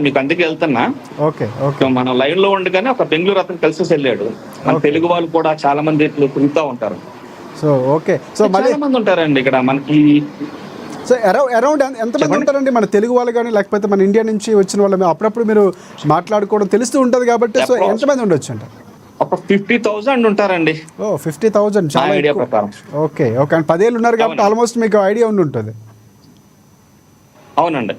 మీకు అందుకే వెళ్తున్నా. ఓకే ఓకే మనం లైవ్ లో ఉండగానే ఒక బెంగళూరు అతను కలిసి వెళ్ళాడు. మన తెలుగు వాళ్ళు కూడా చాలా మంది ఇట్లా తిరుగుతూ ఉంటారు. సో ఓకే సో మళ్ళీ చాలా మంది ఉంటారండి ఇక్కడ మనకి. సో అరౌండ్ ఎంతమంది ఉంటారండి మన తెలుగు వాళ్ళు కానీ లేకపోతే మన ఇండియా నుంచి వచ్చిన వాళ్ళు? అప్పుడప్పుడు మీరు మాట్లాడుకోవడం తెలుస్తూ ఉంటుంది కాబట్టి సో ఎంతమంది ఉండొచ్చు అంట? ఒక 50,000 ఉంటారండి. ఓ 50,000 చాలా ఐడియా ఎక్కువ. ప్రకారం. ఓకే ఓకే అండ్ 10 ఏళ్ళు ఉన్నారు కాబట్టి ఆల్మోస్ట్ మీకు ఐడియా ఉండి ఉంటుంది. అవునండి.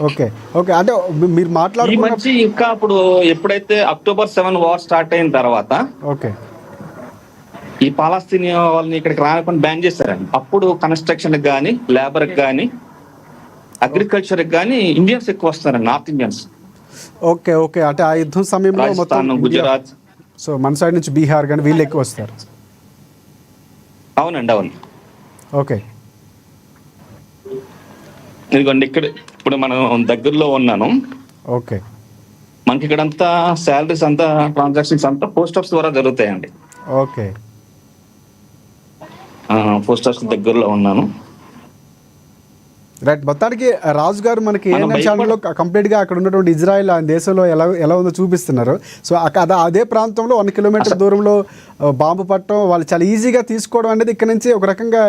ఓకే ఓకే అంటే మీరు ఈ మాట్లాడుకున్న మధ్య ఇంకా ఇప్పుడు ఎప్పుడైతే October 7 వార్ స్టార్ట్ అయిన తర్వాత ఓకే ఈ పాలస్తీన్ వాళ్ళని ఇక్కడికి రాకుండా బ్యాన్ చేశారండి. అప్పుడు కన్స్ట్రక్షన్ కానీ లేబర్ కానీ అగ్రికల్చర్ కానీ ఇండియన్స్ ఎక్కువ వస్తారండి, నార్త్ ఇండియన్స్. ఓకే ఓకే అంటే ఆ యుద్ధం సమయంలో మొత్తం రాజస్థాన్, గుజరాత్. సో మన సైడ్ నుంచి బీహార్ కానీ వీళ్ళు ఎక్కువ వస్తారు. అవునండి, అవును. ఓకే ఇదిగోండి ఇక్కడ ఇప్పుడు మనం దగ్గరలో ఉన్నాను. ఓకే మనకి ఇక్కడంతా శాలరీస్ అంతా ట్రాన్సాక్షన్స్ అంతా పోస్ట్ ఆఫీస్ ద్వారా జరుగుతాయండి. ఓకే పోస్ట్ ఆఫీస్ దగ్గరలో ఉన్నాను. రైట్. మొత్తానికి రాజు గారు మనకి మనం ఏఎన్ఎన్ ఛానల్లో కంప్లీట్గా అక్కడ ఉన్నటువంటి ఇజ్రాయెల్ ఆ దేశంలో ఎలా ఉందో చూపిస్తున్నారు. సో అదే ప్రాంతంలో 1 కిలోమీటర్ దూరంలో బాంబు పట్టడం వాళ్ళు చాలా ఈజీగా తీసుకోవడం అనేది ఇక్కడ నుంచి ఒక రకంగా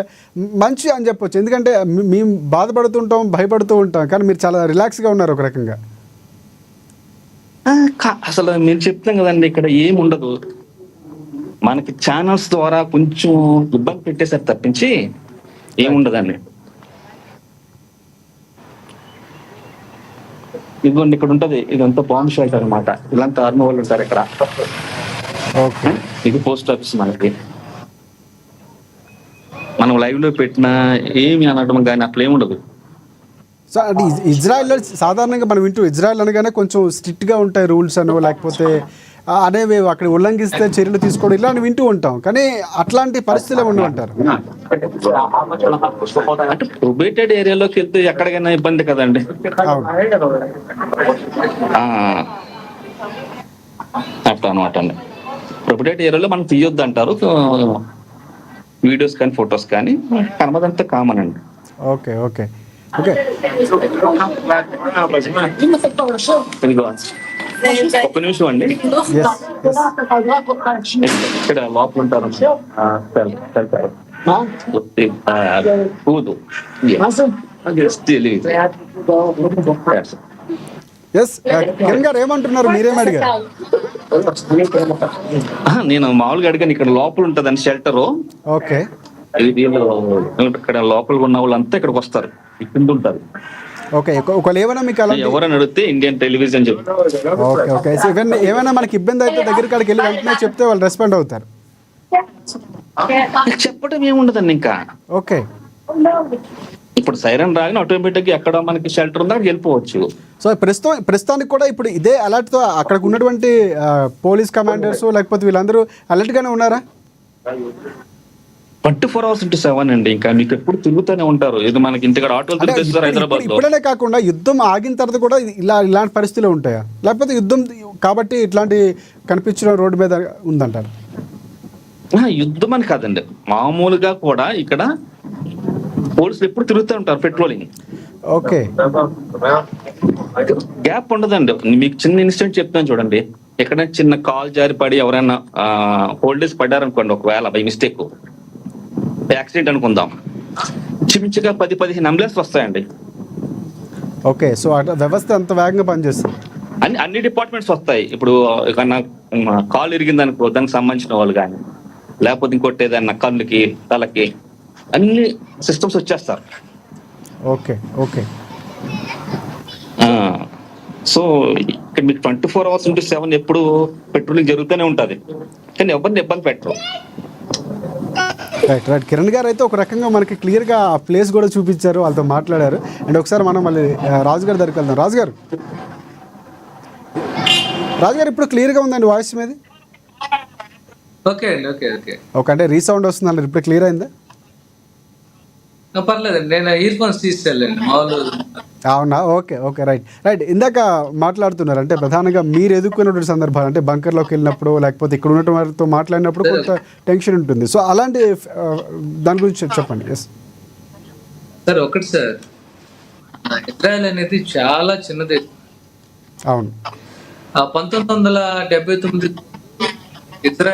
మంచి అని చెప్పొచ్చు. ఎందుకంటే మేము బాధపడుతుంటాం, భయపడుతూ ఉంటాం, కానీ మీరు చాలా రిలాక్స్గా ఉన్నారు ఒక రకంగా. అసలు మీరు చెప్తాం కదండి, ఇక్కడ ఏమి ఉండదు. మనకి ఛానల్స్ ద్వారా కొంచెం ఇబ్బంది పెట్టేసారు తప్పించి ఏముండదండి. ఇదిగోండి ఇక్కడ ఉంటది, ఇదంతా బాంబ్ షెల్టర్ అనమాట. ఇలాంటి ఆర్మీ వాళ్ళు ఉంటారు ఇక్కడ. ఓకే ఇది పోస్ట్ ఆఫీస్. మనకి మనం లైవ్ లో పెట్టినా ఏమి అనడం కానీ అట్లా ఏమి ఉండదు. సో అది ఇజ్రాయెల్లో సాధారణంగా మనం వింటూ ఇజ్రాయెల్ అనగానే కొంచెం స్ట్రిక్ట్గా ఉంటాయి రూల్స్ అనో లేకపోతే అనేవి అక్కడ ఉల్లంఘిస్తే చర్యలు తీసుకోవడం ఇలాంటి వింటూ ఉంటాం, కానీ అట్లాంటి పరిస్థితులు ఉండవు అంటారు. అంటే ప్రొబేటెడ్ ఏరియాలోకి వెళ్తే ఎక్కడికైనా ఇబ్బంది కదండి. అట్లా అనమాట అండి. ప్రొబేటెడ్ ఏరియాలో మనం తీయొద్దు అంటారు, వీడియోస్ కానీ ఫొటోస్ కానీ. కనబదంతా కామన్ అండి. ఓకే ఓకే ఓకే ఒక్క నిమిషం అండి. ఇక్కడ లోపల ఉంటారు. ఎస్ కిరణ్ గారు ఏమంటున్నారు, మీరేం అడిగారు? నేను మామూలుగా అడిగాను. ఇక్కడ లోపల ఉంటదండి షెల్టర్. ఓకే ఇక్కడ లోపల ఉన్న వాళ్ళంతా ఇక్కడికి వస్తారు, కింద ఉంటారు. ఓకే ఒకవేళ ఏమైనా మీకు అలా ఎవరైనా అడిగితే ఇండియన్ టెలివిజన్ చెప్తారు. ఓకే ఓకే సో ఏమైనా మనకి ఇబ్బంది అయితే దగ్గరికి కాడికి వెళ్ళి వెంటనే చెప్తే వాళ్ళు రెస్పాండ్ అవుతారు. చెప్పడం ఏముండదండి ఇంకా. ఓకే ఇప్పుడు సైరన్ రాగానే ఆటోమేటిక్ గా ఎక్కడ మనకి షెల్టర్ ఉందో అక్కడికి వెళ్ళిపోవచ్చు. సో ప్రస్తుతానికి కూడా ఇప్పుడు ఇదే అలర్ట్తో అక్కడికి ఉన్నటువంటి పోలీస్ కమాండర్స్ లేకపోతే వీళ్ళందరూ అలర్ట్గానే ఉన్నారా? 24 hours into 7 అండి. ఇంకా మీకు ఎప్పుడు తిరుగుతూనే ఉంటారు. ఇది మనకి ఇంటికాడ ఆటోలు తిరిగేస్తారు హైదరాబాద్ లో. ఇప్పుడే కాకుండా యుద్ధం ఆగిన తర్వాత కూడా ఇలాంటి పరిస్థితులు ఉంటాయా, లేకపోతే యుద్ధం కాబట్టి ఇట్లాంటి కనిపించడం రోడ్డు మీద ఉందంటారు? యుద్ధం అని కాదండి, మామూలుగా కూడా ఇక్కడ పోలీసులు ఎప్పుడు తిరుగుతూ ఉంటారు, పెట్రోలింగ్. ఓకే గ్యాప్ ఉండదండి. మీకు చిన్న ఇన్సిడెంట్ చెప్తాను చూడండి. ఎక్కడైనా చిన్న కాల్ జారి పడి ఎవరైనా హోల్డేజ్ పడ్డారనుకోండి, ఒకవేళ బై మిస్టేక్ యాక్సిడెంట్ అనుకుందాం, చిమిచిగా 10-15 అంబులెన్స్ వస్తాయండి. ఓకే సో వ్యవస్థ అంత వేగంగా పనిచేస్తుంది. అన్ని డిపార్ట్మెంట్స్ వస్తాయి. ఇప్పుడు ఏదన్నా కాల్ ఇరిగింది అనుకో, దానికి సంబంధించిన వాళ్ళు కానీ, లేకపోతే ఇంకోటి ఏదన్నా కళ్ళుకి తలకి అన్ని సిస్టమ్స్ వచ్చేస్తారు. ఓకే ఓకే సో ఇక్కడ మీకు 24 hours into 7 ఎప్పుడు పెట్రోలింగ్ జరుగుతూనే ఉంటుంది, కానీ ఎవరిని ఇబ్బంది పెట్టరు. రైట్ రైట్ కిరణ్ గారు అయితే ఒక రకంగా మనకి క్లియర్గా ఆ ప్లేస్ కూడా చూపించారు, వాళ్ళతో మాట్లాడారు. అండ్ ఒకసారి మనం మళ్ళీ రాజు గారి దగ్గరికి వెళ్దాం. రాజు గారు ఇప్పుడు క్లియర్గా ఉందండి వాయిస్ మీది? ఓకే అండి. ఓకే ఓకే ఓకే అంటే రీసౌండ్ వస్తుందండి, ఇప్పుడు క్లియర్ అయిందా? పర్లేదండి, నేను ఇయర్ ఫోన్స్ తీసుకెళ్ళండి మామూలు. అవునా? ఓకే ఓకే రైట్ రైట్ ఇందాక మాట్లాడుతున్నారు అంటే ప్రధానంగా మీరు ఎదుర్కొన్నటువంటి సందర్భాలు అంటే బంకర్లోకి వెళ్ళినప్పుడు లేకపోతే ఇక్కడ ఉన్నటువంటి వారితో మాట్లాడినప్పుడు కొంత టెన్షన్ ఉంటుంది. సో అలాంటి దాని గురించి చెప్పండి. ఎస్ సార్ ఒకటి సార్, ఇజ్రాయెల్ అనేది చాలా చిన్న దేశం. అవును. 1979 ఇజ్రాయెల్